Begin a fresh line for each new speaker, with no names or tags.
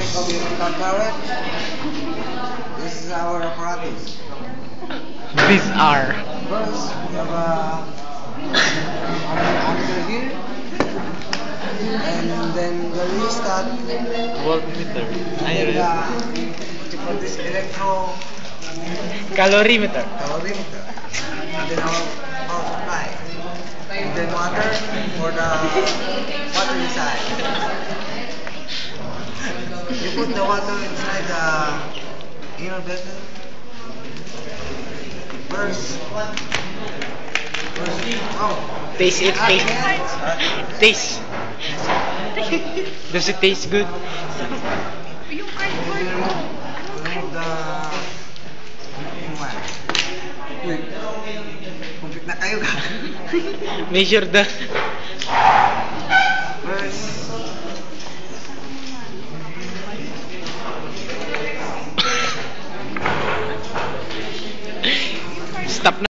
make of electrical current. This is our apparatus.
These are
First, we have a ammeter here, and then the rheostat
voltmeter,
and what you call this
calorimeter.
calorimeter, and then our power supply, and then water for the water inside. You put the water inside the inner vessel. First, oh,
Taste it, taste. Does it taste good?
remove the Uy, kumpit na kayo ka.
Measure the
First,
stop na.